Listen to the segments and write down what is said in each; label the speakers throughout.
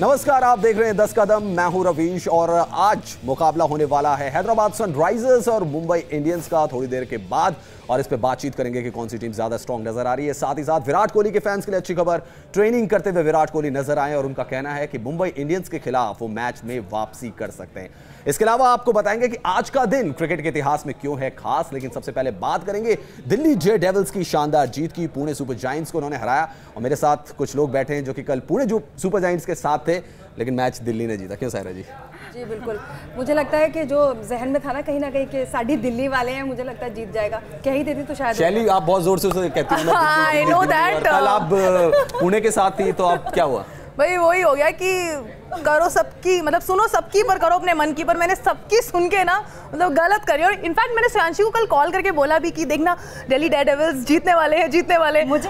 Speaker 1: नमस्कार, आप देख रहे हैं 10 कदम। मैं हूं रवीश और आज मुकाबला होने वाला है हैदराबाद सनराइजर्स और मुंबई इंडियंस का थोड़ी देर के बाद, और इस पे बातचीत करेंगे कि कौन सी टीम ज्यादा स्ट्रांग नजर आ रही है। साथ ही साथ विराट कोहली के फैंस के लिए अच्छी खबर, ट्रेनिंग करते हुए विराट कोहली नजर आए और उनका कहना है कि मुंबई इंडियंस के खिलाफ वो मैच में वापसी कर सकते हैं। इसके अलावा आपको बताएंगे कि आज का दिन क्रिकेट के इतिहास में क्यों है खास। लेकिन सबसे पहले बात करेंगे दिल्ली जे डेविल्स की शानदार जीत की। पुणे सुपर जायंट्स को उन्होंने हराया और मेरे साथ कुछ लोग बैठे हैं जो कि कल पुणे जो सुपर जायंट्स के साथ थे, लेकिन मैच दिल्ली ने जीता। क्यों सायरा जी?
Speaker 2: जी बिल्कुल, मुझे लगता है कि जो जहन में था ना कहीं ना कहीं कि साड़ी दिल्ली वाले हैं, मुझे लगता है जीत जाएगा। कह ही देती तो शायद।
Speaker 1: शैली, आप बहुत जोर से उसे कहती हैं।
Speaker 3: I know that।
Speaker 1: कल आप पुणे के साथ थी तो आप क्या हुआ?
Speaker 3: भाई वही हो गया कि करो सबकी, मतलब सुनो सबकी पर करो अपने मन की। पर मैंने सबकी सुन के ना मतलब गलत करी। और इनफैक्ट मैंने श्रेयांशी को कल कॉल करके बोला भी कि देखना दिल्ली डेयरडेविल्स जीतने वाले हैं, जीतने वाले।
Speaker 2: मुझे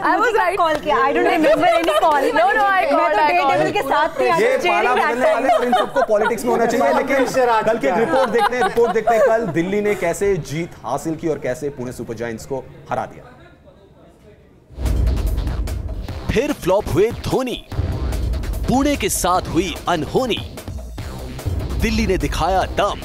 Speaker 2: कॉल किया, I don't remember any call.
Speaker 3: No I called
Speaker 2: Daredevil के साथ थे।
Speaker 1: ये पाला बदलने वाले और इन सबको पॉलिटिक्स में होना चाहिए। लेकिन कल की रिपोर्ट देखते हैं कल दिल्ली ने कैसे जीत हासिल की और कैसे पुणे सुपर जायंट्स को हरा दिया।
Speaker 4: फिर फ्लॉप हुए धोनी, पुणे के साथ हुई अनहोनी। दिल्ली ने दिखाया दम,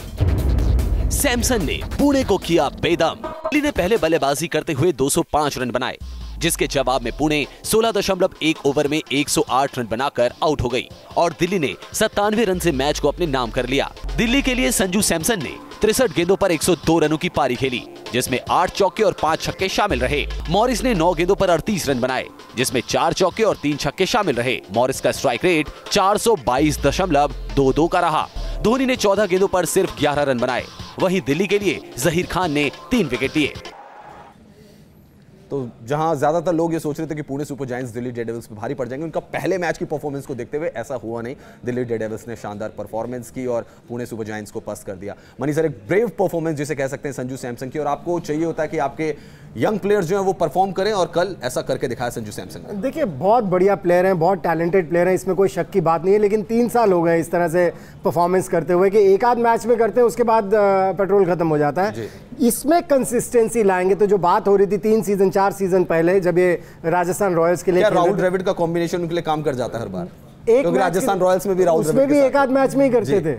Speaker 4: सैमसन ने पुणे को किया बेदम। दिल्ली ने पहले बल्लेबाजी करते हुए 205 रन बनाए, जिसके जवाब में पुणे 16.1 ओवर में 108 रन बनाकर आउट हो गई और दिल्ली ने 97 रन से मैच को अपने नाम कर लिया। दिल्ली के लिए संजू सैमसन ने 63 गेंदों पर 102 रनों की पारी खेली, जिसमें 8 चौके और 5 छक्के शामिल रहे। मॉरिस ने 9 गेंदों पर 38 रन बनाए, जिसमें 4 चौके और 3 छक्के शामिल रहे। मॉरिस का स्ट्राइक रेट 422.22 का रहा। धोनी ने 14 गेंदों पर सिर्फ 11 रन बनाए। वहीं दिल्ली के लिए जहीर खान ने 3 विकेट लिए।
Speaker 1: तो जहां ज्यादातर लोग ये सोच रहे थे कि Pune super giants Delhi Daredevils पे भारी पड़ जाएंगे, उनका पहले मैच की परफॉर्मेंस को देखते हुए ऐसा हुआ नहीं। दिल्ली डेयरडेविल्स ने शानदार परफॉर्मेंस की और पुणे सुपर जायंट्स को पस्त कर दिया। मनी सर, एक ब्रेव परफॉर्मेंस जिसे कह सकते हैं संजू सैमसन की, और आपको चाहिए होता है कि आपके यंग प्लेयर्स जो हैं वो परफॉर्म करें, और कल ऐसा करके दिखाया संजू सैमसन।
Speaker 5: देखिए, बहुत बढ़िया प्लेयर हैं, बहुत टैलेंटेड प्लेयर हैं, इसमें कोई शक की बात नहीं है। लेकिन 3 साल हो गए इस तरह से परफॉर्मेंस करते हुए कि एक आध मैच में करते हैं, उसके बाद पेट्रोल खत्म हो जाता है। इसमें कंसिस्टेंसी लाएंगे तो जो बात हो रही थी 3 सीजन 4 सीजन पहले जब ये राजस्थान रॉयल्स के लिए,
Speaker 1: राहुल द्रविड़ का कॉम्बिनेशन उनके लिए काम कर जाता है हर बार। क्योंकि राजस्थान रॉयल्स में भी राहुल
Speaker 5: उसमें भी एक आध मैच में ही करते थे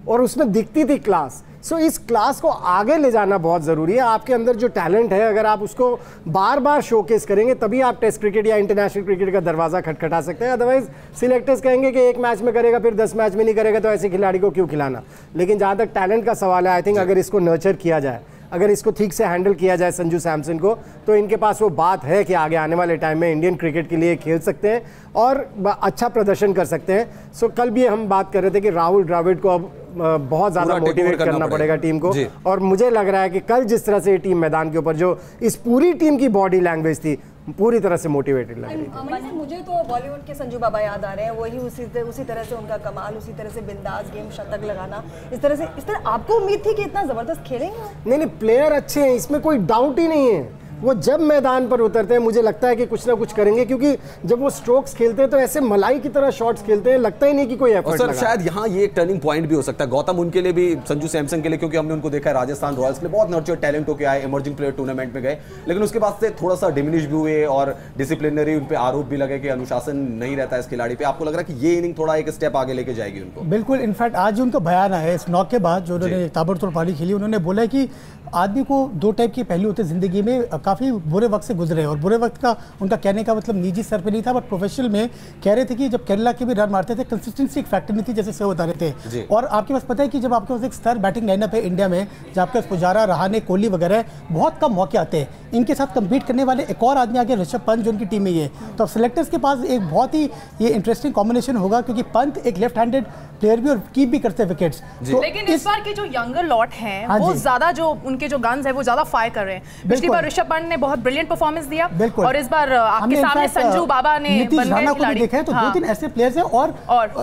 Speaker 5: और उसमें दिखती थी क्लास। सो इस क्लास को आगे ले जाना बहुत ज़रूरी है। आपके अंदर जो टैलेंट है, अगर आप उसको बार बार शोकेस करेंगे तभी आप टेस्ट क्रिकेट या इंटरनेशनल क्रिकेट का दरवाज़ा खटखटा सकते हैं। अदरवाइज सिलेक्टर्स कहेंगे कि एक मैच में करेगा फिर 10 मैच में नहीं करेगा, तो ऐसे खिलाड़ी को क्यों खिलाना। लेकिन जहाँ तक टैलेंट का सवाल है, आई थिंक अगर इसको नर्चर किया जाए, अगर इसको ठीक से हैंडल किया जाए संजू सैमसन को, तो इनके पास वो बात है कि आगे आने वाले टाइम में इंडियन क्रिकेट के लिए खेल सकते हैं और अच्छा प्रदर्शन कर सकते हैं। सो कल भी हम बात कर रहे थे कि राहुल द्रविड़ को अब बहुत ज़्यादा मोटिवेट करना पड़ेगा टीम को, और मुझे लग रहा है कि कल जिस तरह से ये टीम मैदान के ऊपर, जो इस पूरी टीम की बॉडी लैंग्वेज थी, पूरी तरह से मोटिवेटेड लग रही थी।
Speaker 2: मुझे तो बॉलीवुड के संजू बाबा याद आ रहे हैं। वही उसी तरह से उनका कमाल, उसी तरह से बिंदास गेम, शतक लगाना, इस तरह आपको उम्मीद थी कि इतना जबरदस्त खेलेंगे?
Speaker 5: नहीं, प्लेयर अच्छे हैं, इसमें कोई डाउट ही नहीं है। वो जब मैदान पर उतरते हैं मुझे लगता है कि कुछ ना कुछ करेंगे, क्योंकि जब वो स्ट्रोक्स खेलते हैं तो ऐसे मलाई की तरह शॉट्स खेलते हैं, लगता ही नहीं कि कोई एफर्ट लगा।
Speaker 1: शायद यहाँ ये एक टर्निंग पॉइंट भी हो सकता है गौतम उनके लिए भी, संजू सैमसन के लिए, क्योंकि हमने उनको देखा है राजस्थान रॉयल्स के लिए बहुत नर्चर टैलेंट होकर आए, इमर्जिंग प्लेयर टूर्नामेंट में गए, लेकिन उसके बाद से थोड़ा सा डिमिनिश भी हुए और डिसिप्लिनरी उन पर आरोप भी लगे कि अनुशासन नहीं रहता है इस खिलाड़ी पे। आपको लग रहा है कि ये इनिंग थोड़ा एक स्टेप आगे लेके जाएगी उनको?
Speaker 6: बिल्कुल, इनफैक्ट आज उनका बयान आया है इस नॉक के बाद, जो उन्होंने ताबड़तोड़ पारी खेली। उन्होंने बोला है कि आदमी को 2 टाइप के पहलू होते हैं जिंदगी में, काफ़ी बुरे वक्त से गुजरे, और बुरे वक्त का उनका कहने का मतलब निजी स्तर पे नहीं था, बट प्रोफेशनल में कह रहे थे कि जब केरला के भी रन मारते थे, कंसिस्टेंसी एक फैक्टर नहीं थी जैसे से बता रहे थे। और आपके पास पता है कि जब आपके पास एक स्टार बैटिंग लाइनअप है इंडिया में, जब आपके पास पुजारा, रहाणे, कोहली वगैरह, बहुत कम मौके आते हैं। इनके साथ कम्पीट करने वाले एक और आदमी आगे ऋषभ पंत, जो उनकी टीम में ही है। तो अब सिलेक्टर्स के पास एक बहुत ही ये इंटरेस्टिंग कॉम्बिनेशन होगा, क्योंकि पंत एक लेफ्ट हैंडेड प्लेयर भी और कीप भी करते हैं विकेट्स।
Speaker 3: तो लेकिन इस बार के जो यंगर लॉट हैं वो ज्यादा, जो उनके जो गन्स है वो ज्यादा फायर कर रहे हैं। पिछली बार ऋषभ पंत ने बहुत ब्रिलियंट परफॉर्मेंस दिया, और इस बार आपके सामने संजू बाबा ने,
Speaker 6: नीतीश राणा को भी देखा है। तो 2-3 ऐसे प्लेयर्स हैं और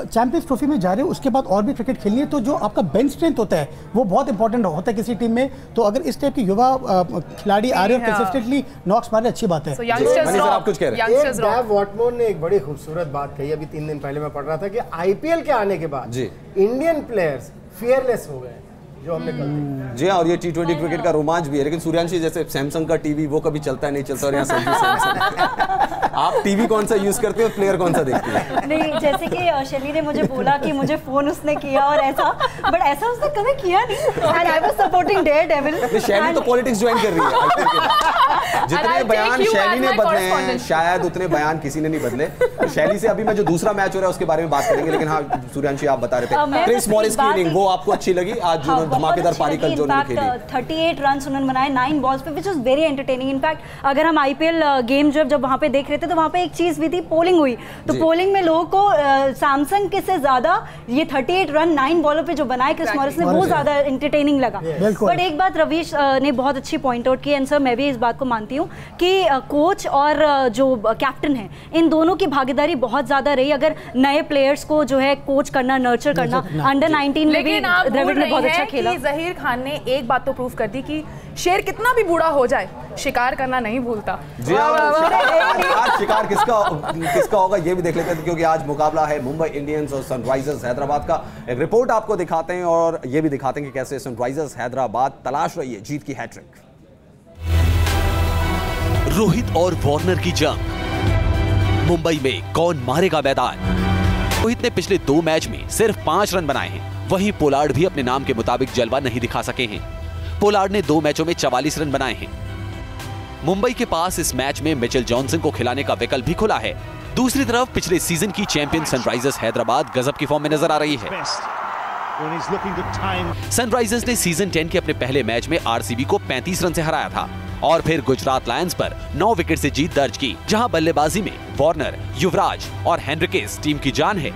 Speaker 6: चैंपियंस ट्रॉफी में जा रहे हैं, उसके बाद और भी क्रिकेट खेलनी है। तो जो आपका बेंच स्ट्रेंथ होता है वो बहुत इंपॉर्टेंट होता है किसी टीम में। तो अगर इस टाइप के युवा खिलाड़ी आ रहे हैं कंसिस्टेंटली नॉक्स मारे, अच्छी बात है।
Speaker 1: आप कुछ कह रहे हैं?
Speaker 5: डेव वॉटमोर ने एक बड़ी खूबसूरत बात कही, अभी 3 दिन पहले मैं पढ़ रहा था कि आईपीएल के आने के बाद इंडियन प्लेयर्स फियरलेस हो गए। जो हमने कल
Speaker 1: जी हाँ, और ये T20 क्रिकेट का रोमांच भी है। लेकिन सूर्यांशी, जैसे सैमसंग का टीवी वो कभी चलता है नहीं चलता, और यहाँ संजू सैमसंग आप टीवी कौन सा यूज करते हो, प्लेयर कौन सा देखते हैं?
Speaker 7: नहीं, जैसे कि शैली ने मुझे बोला कि मुझे फोन उसने किया और ऐसा, बट ऐसा उसने कभी किया नहीं। And I was supporting Daredevil.
Speaker 1: शैली तो पॉलिटिक्स ज्वाइन कर रही है। जितने बयान शैली ने बदले हैं शायद उतने बयान किसी ने नहीं बदले। तो शैली से अभी मैं जो दूसरा मैच हो रहा है उसके बारे में बात करेंगे, लेकिन हाँ सूर्यांशी आप बता रहे थे क्रिस मॉरिस की इनिंग, वो आपको अच्छी लगी आज जो धमाकेदार पारी कल जो उन्होंने खेली?
Speaker 7: 38 रन उन्होंने बनाए 9 बॉल्स पे, which is very entertaining. In fact अगर हम आईपीएल गेम जब वहां पे देख रहे थे तो वहां पे एक चीज भी थी, पोलिंग हुई, तो पोलिंग में लोगों को सैमसंग के से ज्यादा ये 38 रन 9 बॉलों पे जो बनाए क्रिस मॉरिस ने वो ज्यादा एंटरटेनिंग लगा। बट एक बात रवीश ने बहुत अच्छी पॉइंट आउट की, एंड सर मैं भी इस बात को मानती हूँ कि कोच और जो कैप्टन है इन दोनों की भागीदारी बहुत ज्यादा रही। अगर नए प्लेयर्स को जो है कोच करना, नर्चर करना, अंडर 19 में भी द्रविड़ ने बहुत अच्छा खेला।
Speaker 3: ज़हीर खान ने एक बात तो प्रूव कर दी कि शेर कितना भी बूढ़ा हो जाए शिकार करना नहीं भूलता।
Speaker 1: जी आज शिकार किसका होगा ये भी देख लेते हैं, क्योंकि आज मुकाबला है मुंबई इंडियंस और सनराइजर्स हैदराबाद का। एक रिपोर्ट आपको दिखाते हैं और ये भी दिखाते हैं कि कैसे सनराइजर्स हैदराबाद तलाश रही है जीत की हैट्रिक।
Speaker 4: रोहित और वार्नर की जंग, मुंबई में कौन मारेगा मैदान? रोहित ने पिछले 2 मैच में सिर्फ 5 रन बनाए हैं, वहीं पोलार्ड भी अपने नाम के मुताबिक जलवा नहीं दिखा सके हैं। पोलार्ड ने 2 मैचों में 44 रन बनाए हैं। मुंबई के पास इस मैच में मिचेल जॉनसन को खिलाने का विकल्प भी खुला है। दूसरी तरफ पिछले सीजन की चैंपियन सनराइजर्स हैदराबाद गजब की फॉर्म में नजर आ रही है। सनराइजर्स ने सीजन 10 के अपने पहले मैच में आरसीबी को 35 रन से हराया था और फिर गुजरात लायंस पर 9 विकेट से जीत दर्ज की, जहां बल्लेबाजी में वार्नर, युवराज और हेनरिकेस टीम की जान है,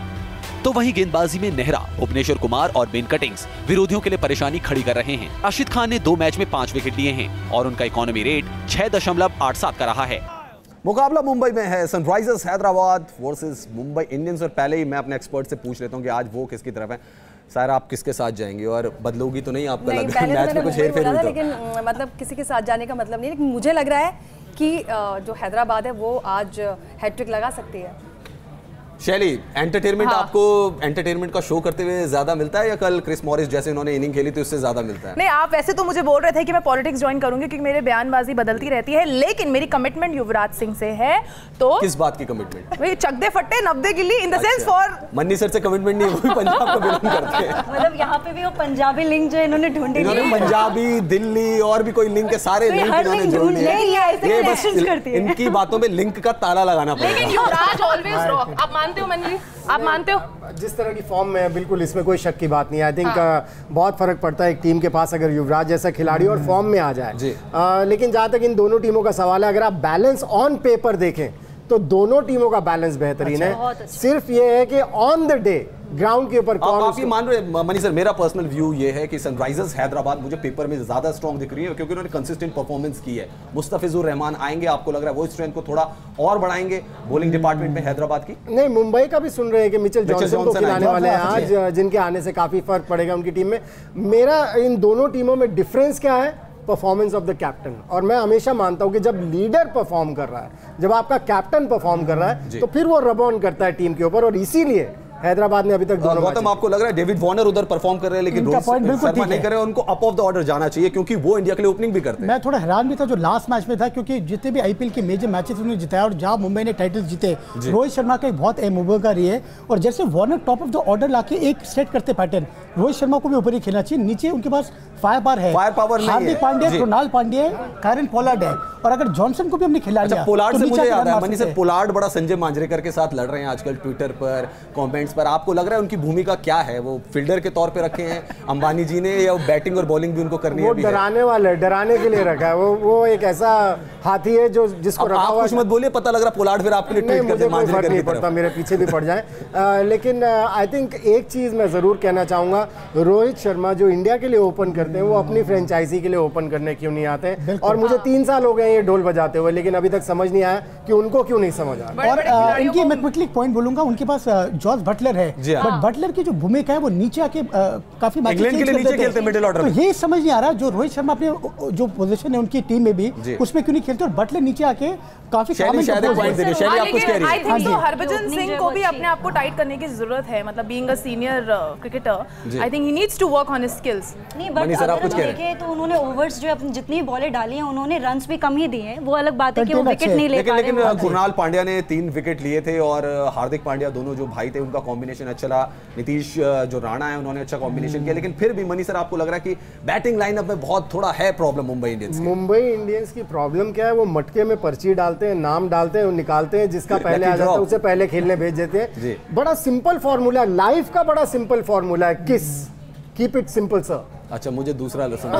Speaker 4: तो वहीं गेंदबाजी में नेहरा, भुवनेश्वर कुमार और बेन कटिंग्स विरोधियों के लिए परेशानी खड़ी कर रहे हैं। राशिद खान ने 2 मैच में 5 विकेट लिए हैं और उनका इकोनॉमी रेट 6.87 का रहा है।
Speaker 1: मुकाबला मुंबई में है, Sunrisers Hyderabad versus Mumbai Indians. और पहले ही मैं अपने एक्सपर्ट से पूछ लेता हूं कि आज वो किसकी तरफ है। सर आप किसके साथ जाएंगे और बदलोगी तो नहीं आपका लग रहा है मैच में कुछ हेरफेर हुई तो?
Speaker 2: लेकिन मतलब किसी के साथ जाने का मतलब नहीं, लेकिन मुझे लग रहा है कि जो हैदराबाद है वो आज हैट्रिक लगा सकती है।
Speaker 1: शैली, एंटरटेनमेंट आपको एंटरटेनमेंट का शो करते हुए ज्यादा मिलता है या कल क्रिस मॉरिस जैसे उन्होंने इनिंग खेली थी उससे ज्यादा मिलता है?
Speaker 3: नहीं, आप वैसे तो मुझे बोल रहे थे कि मैं पॉलिटिक्स ज्वाइन करूंगी क्योंकि मेरे बयानबाजी बदलती रहती है, लेकिन मेरी कमिटमेंट युवराज सिंह से है। तो
Speaker 1: किस बात की कमिटमेंट?
Speaker 3: भाई चकदे फट्टे नब्दे गिल्ली इन द सेंस फॉर
Speaker 1: मन्नी सर से कमिटमेंट नहीं, वो भी पंजाब को बिलोंग करते हैं।
Speaker 7: मतलब यहाँ पे भी वो पंजाबी लिंक जो इन्होंने ढूंढी,
Speaker 1: इन्होंने पंजाबी, दिल्ली और भी कोई लिंक है, सारे लिंक इन्होंने जोड़ लिए। ये बस इनकी बातों में लिंक का ताला लगाना पड़ेगा।
Speaker 3: लेकिन युवराज ऑलवेज रॉक, आप मानते हो मन्नी? आप मानते हो?
Speaker 5: जिस तरह की फॉर्म में है बिल्कुल इसमें कोई शक की बात नहीं है। आई थिंक बहुत फर्क पड़ता है एक टीम के पास अगर युवराज जैसा खिलाड़ी और फॉर्म में आ जाए। लेकिन जहां तक इन दोनों टीमों का सवाल है, अगर आप बैलेंस ऑन पेपर देखें तो दोनों टीमों का बैलेंस बेहतरीन है। सिर्फ ये है कि ऑन द डे ग्राउंड के ऊपर कौन
Speaker 1: आप ये मान रहे हैं? मनी सर, मेरा पर्सनल व्यू ये है कि सनराइजर्स हैदराबाद मुझे पेपर में ज्यादा स्ट्रॉन्ग दिख रही है क्योंकि उन्होंने कंसिस्टेंट परफॉर्मेंस की है। मुस्तफिजुर रहमान आएंगे, आपको लग रहा है वो स्ट्रेंथ को थोड़ा और बढ़ाएंगे बॉलिंग डिपार्टमेंट में हैदराबाद की?
Speaker 5: नहीं, मुंबई का भी सुन रहे हैं कि मिचेल जॉनसन को खिलाने वाले हैं आज, जिनके आने से काफी फर्क पड़ेगा उनकी टीम में। मेरा इन दोनों टीमों में डिफरेंस क्या है? Performance of the captain. और मैं हमेशा मानता हूं कि जब लीडर परफॉर्म कर रहा है, जब आपका कैप्टन परफॉर्म कर रहा है, तो फिर वो रब ऑन करता है टीम के ऊपर, और इसीलिए हैदराबाद ने अभी तक दोनों
Speaker 1: गौतम, आपको लग रहा है डेविड वार्नर उधर परफॉर्म कर रहे हैं लेकिन रोहित शर्मा नहीं कर रहे हैं, उनको अप ऑफ द ऑर्डर जाना चाहिए क्योंकि वो इंडिया के लिए ओपनिंग भी करते हैं।
Speaker 6: मैं थोड़ा हैरान भी था जो लास्ट मैच में था, क्योंकि जितने भी आईपीएल के मेजर मैचेस उन्होंने जिताया और जहां मुंबई ने टाइटल जीते, रोहित शर्मा का एक बहुत अहम भूमिका रही है। और जैसे Warner top of the order लाके एक सेट करते पैटर्न, रोहित शर्मा को भी ऊपर ही खेलना चाहिए। नीचे उनके पास फायर पावर है, हार्दिक पांड्या, कृणाल पांड्या, कायरन पोलार्ड है, और अगर जॉनसन को भी हमने खिला लिया।
Speaker 1: पोलार्ड से मुझे याद है मनी सर, पोलार्ड बड़ा संजय मांजरेकर के साथ लड़ रहे हैं आजकल ट्विटर पर, कमेंट्स पर। आपको लग रहा है उनकी भूमिका क्या है? वो फील्डर के तौर पे रखे हैं अंबानी जी ने, या बैटिंग और बॉलिंग भी उनको करनी है?
Speaker 5: वो डराने वाले, डराने के लिए रखा है। वो एक ऐसा हाथी है जो जिसको रखा हुआ।
Speaker 1: कुछ मत बोलिए, पता लग रहा पोलार्ड फिर आपके लिए ट्वीट करते हैं मांजरेकर
Speaker 5: नहीं पड़ता, मेरे पीछे भी पड़ जाए। लेकिन आई थिंक एक चीज मैं जरूर कहना चाहूंगा, रोहित शर्मा जो इंडिया के लिए ओपन करते हैं वो अपनी फ्रेंचाइजी के लिए ओपन करने क्यों नहीं आते हैं? और मुझे 3 साल हो गए ये ढोल बजाते हुए, लेकिन अभी तक समझ नहीं आया कि उनको क्यों नहीं समझ आ रहा।
Speaker 6: और इनकी मैं क्विकली पॉइंट बोलूंगा, उनके पास जॉर्ज बटलर है, बट बटलर की जो भूमिका है वो नीचे आके काफी
Speaker 1: इंग्लैंड के लिए नीचे खेलते मिडिल ऑर्डर में।
Speaker 6: तो ये समझ नहीं आ रहा जो रोहित शर्मा अपने जो पोजीशन है उनकी टीम में भी उसमें क्यों नहीं खेलते, और बटलर नीचे आके काफी
Speaker 3: हरभजन सिंह को भी अपने आप को टाइट करने की जरूरत है, मतलब being a senior cricketer I think he needs to work on his skills.
Speaker 7: नहीं बट अगर हम देखें तो उन्होंने ओवर्स जो अपनी जितनी बॉलें डाली हैं उन्होंने रन्स भी कम ही दिए हैं, वो अलग बात है कि वो विकेट नहीं ले पा रहे।
Speaker 1: लेकिन कुणाल पांड्या ने 3 विकेट लिए थे और हार्दिक पांड्या दोनों जो भाई थे उनका कॉम्बिनेशन अच्छा रहा, नीतीश जो राणा है उन्होंने अच्छा कॉम्बिनेशन किया, लेकिन फिर भी मनी सर आपको लग रहा है कि बैटिंग लाइनअप में बहुत थोड़ा है प्रॉब्लम मुंबई इंडियंस की?
Speaker 5: मुंबई इंडियंस की प्रॉब्लम क्या है, वो मटके में पर्ची डालते हैं, नाम डालते हैं, निकालते हैं, जिसका पहले आ जाता है उसे पहले खेलने भेज देते हैं। बड़ा सिंपल फॉर्मूला, लाइफ का बड़ा सिंपल फॉर्मूला है, किस कीप इट सिंपल सर।
Speaker 1: अच्छा मुझे दूसरा लेसन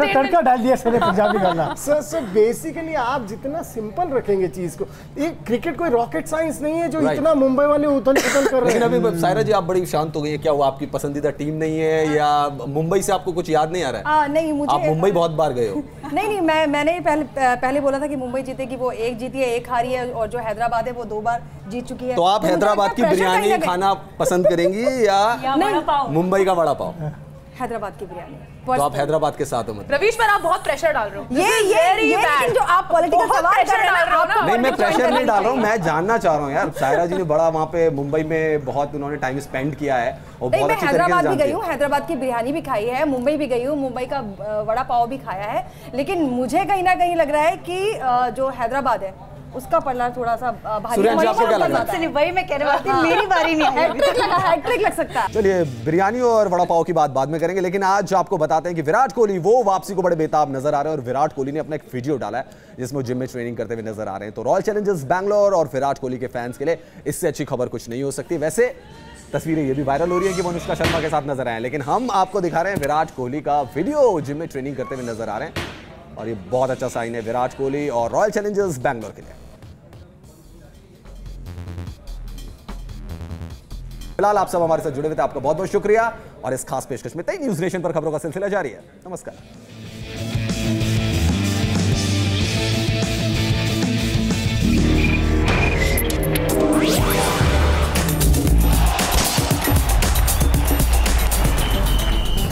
Speaker 6: तड़का डाल दिया सर पंजाबी गाना।
Speaker 5: सर बेसिकली आप जितना सिंपल रखेंगे चीज को, ये क्रिकेट कोई रॉकेट साइंस नहीं है जो इतना मुंबई वाले उथल पुथल कर रहे हैं।
Speaker 1: लेकिन अभी सायरा जी आप बड़ी शांत हो गई है, क्या वो आपकी पसंदीदा टीम नहीं है या मुंबई से आपको कुछ याद नहीं आ रहा है?
Speaker 2: नहीं मुझे,
Speaker 1: आप मुंबई बहुत बार गए हो।
Speaker 2: नहीं मैंने पहले बोला था कि मुंबई जीतेगी, वो 1 जीती है 1 हारी है, और जो हैदराबाद है वो 2 बार जीत चुकी है।
Speaker 1: तो आप हैदराबाद की बिरयानी खाना पसंद करेंगी या मुंबई का वड़ा पाव?
Speaker 2: हैदराबाद की बिरयानी।
Speaker 1: तो आप हैदराबाद के साथ हो मतलब?
Speaker 3: रवीश पर आप बहुत प्रेशर डाल रहे हो।
Speaker 2: ये जो आप पॉलिटिकल सवाल कर रहे हो।
Speaker 1: नहीं मैं प्रेशर नहीं डाल रहा हूँ, मैं जानना चाह रहा हूँ यार, सायरा जी ने बड़ा वहाँ पे मुंबई में बहुत उन्होंने टाइम स्पेंड किया है और बहुत अच्छी तरीके से
Speaker 2: हैदराबाद भी गई हूँ, हैदराबाद की बिरयानी भी खाई है, मुंबई भी गई हूँ, मुंबई का वड़ा पाव भी खाया है, लेकिन मुझे कहीं ना कहीं लग रहा है कि जो हैदराबाद है उसका पल्ला थोड़ा सा भारी है।
Speaker 7: वही मैं कहने वाली थी, मेरी बारी नहीं है,
Speaker 2: हैट्रिक लग सकता है।
Speaker 1: चलिए बिरयानी और वड़ा पाव की बात बाद में करेंगे, लेकिन आज आपको बताते हैं कि विराट कोहली वो वापसी को बड़े बेताब नजर आ रहे हैं और विराट कोहली ने अपना एक वीडियो डाला है जिसमें जिम में ट्रेनिंग करते हुए नजर आ रहे हैं। तो रॉयल चैलेंजर्स बैंगलोर और विराट कोहली के फैंस के लिए इससे अच्छी खबर कुछ नहीं हो सकती। वैसे तस्वीरें ये भी वायरल हो रही है कि वो अनुष्का शर्मा के साथ नजर आए, लेकिन हम आपको दिखा रहे हैं विराट कोहली का वीडियो जिम में ट्रेनिंग करते हुए नजर आ रहे हैं और ये बहुत अच्छा साइन है विराट कोहली और रॉयल चैलेंजर्स बैंगलोर के लिए। फिलहाल आप सब हमारे साथ जुड़े हुए थे, आपका बहुत बहुत शुक्रिया और इस खास पेशकश में तय न्यूज़ नेशन पर खबरों का सिलसिला जारी है। नमस्कार।